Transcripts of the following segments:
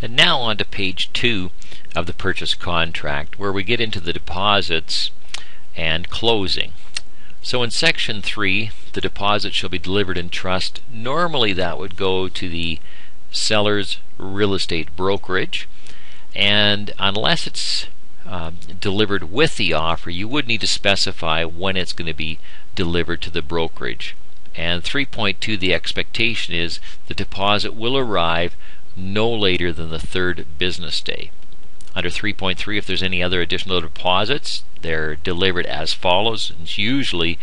And now on to page 2 of the purchase contract, where we get into the deposits and closing. So in section 3, the deposit shall be delivered in trust. Normally that would go to the seller's real estate brokerage, and unless it's delivered with the offer, you would need to specify when it's going to be delivered to the brokerage. And 3.2, the expectation is the deposit will arrive no later than the 3rd business day. Under 3.3, if there's any other additional deposits, they're delivered as follows. It's usually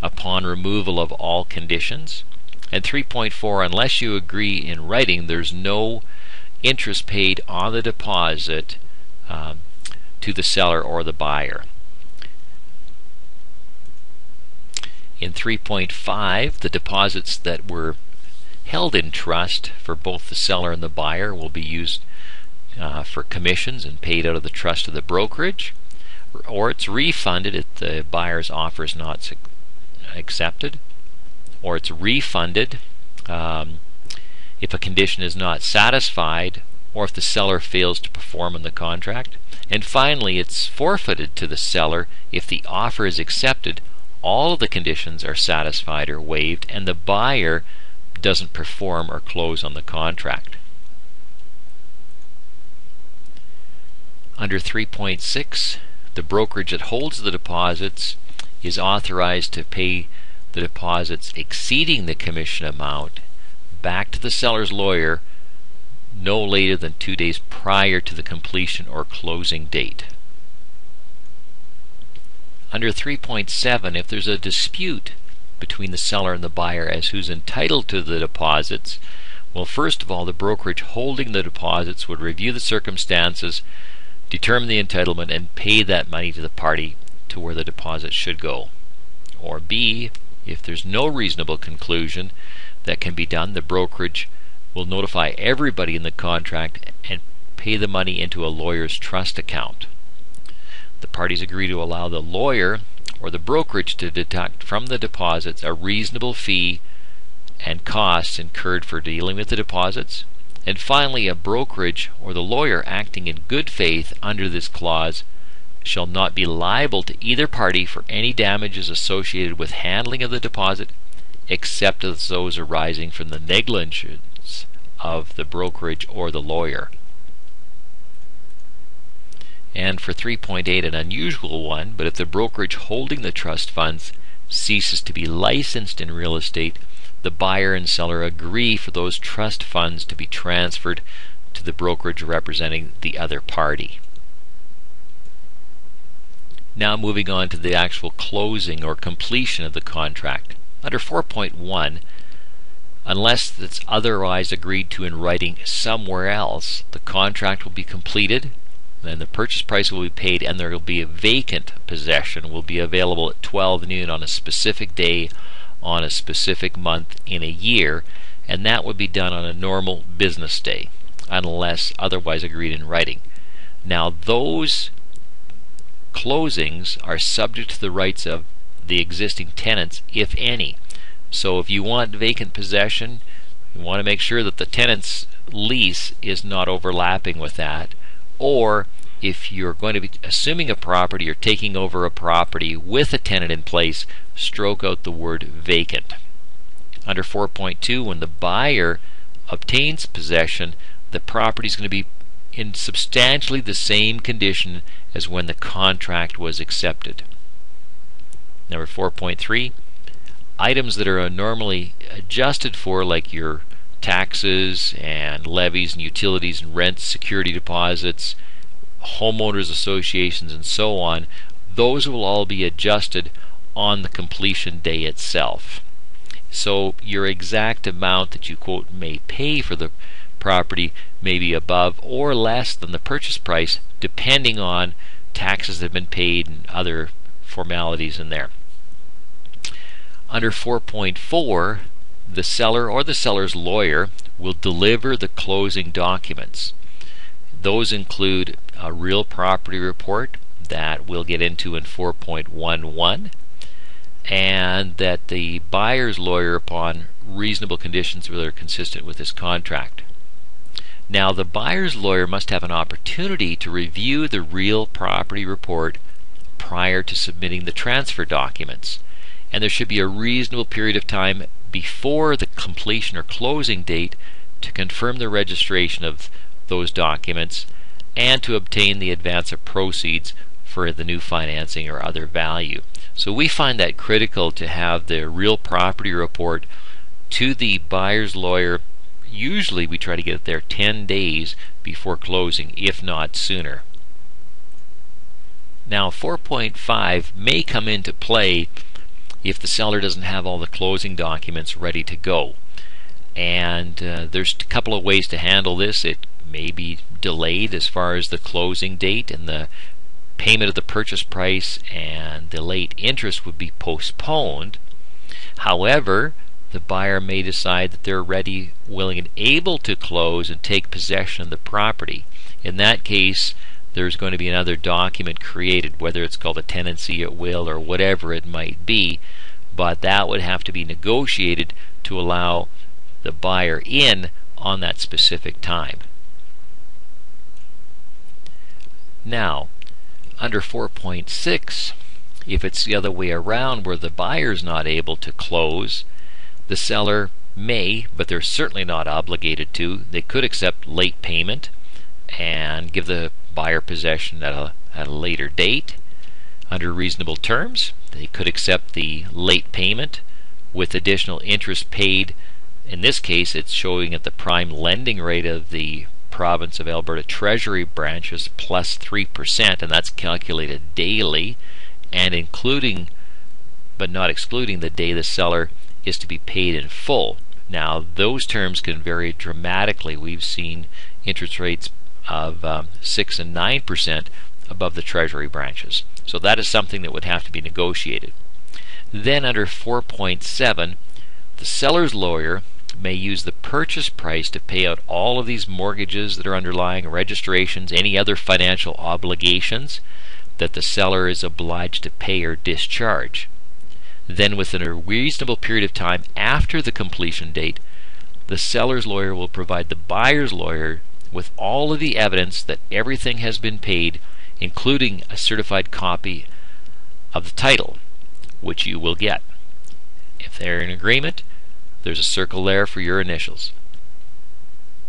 upon removal of all conditions. And 3.4, unless you agree in writing, there's no interest paid on the deposit to the seller or the buyer. In 3.5, the deposits that were held in trust for both the seller and the buyer will be used for commissions and paid out of the trust of the brokerage, or it's refunded if the buyer's offer is not accepted, or it's refunded if a condition is not satisfied, or if the seller fails to perform in the contract. And finally, it's forfeited to the seller if the offer is accepted, all of the conditions are satisfied or waived, and the buyer doesn't perform or close on the contract. Under 3.6, the brokerage that holds the deposits is authorized to pay the deposits exceeding the commission amount back to the seller's lawyer no later than 2 days prior to the completion or closing date. Under 3.7, if there's a dispute between the seller and the buyer as who's entitled to the deposits, well, first of all, the brokerage holding the deposits would review the circumstances, determine the entitlement, and pay that money to the party to where the deposit should go. Or B, if there's no reasonable conclusion that can be done, the brokerage will notify everybody in the contract and pay the money into a lawyer's trust account. The parties agree to allow the lawyer or the brokerage to deduct from the deposits a reasonable fee and costs incurred for dealing with the deposits. And finally, a brokerage or the lawyer acting in good faith under this clause shall not be liable to either party for any damages associated with handling of the deposit, except as those arising from the negligence of the brokerage or the lawyer. And for 3.8, an unusual one, but if the brokerage holding the trust funds ceases to be licensed in real estate, the buyer and seller agree for those trust funds to be transferred to the brokerage representing the other party. Now moving on to the actual closing or completion of the contract. Under 4.1, unless it's otherwise agreed to in writing somewhere else, the contract will be completed, then the purchase price will be paid, and there will be a vacant possession will be available at 12 noon on a specific day on a specific month in a year, and that would be done on a normal business day unless otherwise agreed in writing. Now those closings are subject to the rights of the existing tenants, if any. So if you want vacant possession, you want to make sure that the tenant's lease is not overlapping with that, or if you're going to be assuming a property or taking over a property with a tenant in place, stroke out the word vacant. Under 4.2, when the buyer obtains possession, the property is going to be in substantially the same condition as when the contract was accepted. Number 4.3, items that are normally adjusted for, like your taxes and levies and utilities and rents, security deposits, homeowners associations, and so on, those will all be adjusted on the completion day itself. So your exact amount that you quote may pay for the property may be above or less than the purchase price, depending on taxes that have been paid and other formalities in there. Under 4.4, the seller or the seller's lawyer will deliver the closing documents. Those include a real property report that we'll get into in 4.11, and that the buyer's lawyer, upon reasonable conditions that are consistent with this contract. Now, the buyer's lawyer must have an opportunity to review the real property report prior to submitting the transfer documents, and there should be a reasonable period of time before the completion or closing date to confirm the registration of those documents and to obtain the advance of proceeds for the new financing or other value. So we find that critical to have the real property report to the buyer's lawyer. Usually we try to get it there 10 days before closing, if not sooner. Now 4.5 may come into play if the seller doesn't have all the closing documents ready to go. And there's a couple of ways to handle this. It may be delayed as far as the closing date, and the payment of the purchase price and the late interest would be postponed. However, the buyer may decide that they're ready, willing, and able to close and take possession of the property. In that case, there's going to be another document created, whether it's called a tenancy at will or whatever it might be, but that would have to be negotiated to allow the buyer in on that specific time. Now, under 4.6, if it's the other way around where the buyer's not able to close, the seller may, but they're certainly not obligated to, they could accept late payment and give the buyer possession at a later date. Under reasonable terms, they could accept the late payment with additional interest paid. In this case, it's showing at the prime lending rate of the province of Alberta Treasury branches plus 3%, and that's calculated daily and including but not excluding the day the seller is to be paid in full. Now, those terms can vary dramatically. We've seen interest rates of 6 and 9% above the Treasury branches. So that is something that would have to be negotiated. Then under 4.7, the seller's lawyer may use the purchase price to pay out all of these mortgages that are underlying, registrations, any other financial obligations that the seller is obliged to pay or discharge. Then within a reasonable period of time after the completion date, the seller's lawyer will provide the buyer's lawyer with all of the evidence that everything has been paid, including a certified copy of the title, which you will get. If they're in agreement, there's a circle there for your initials.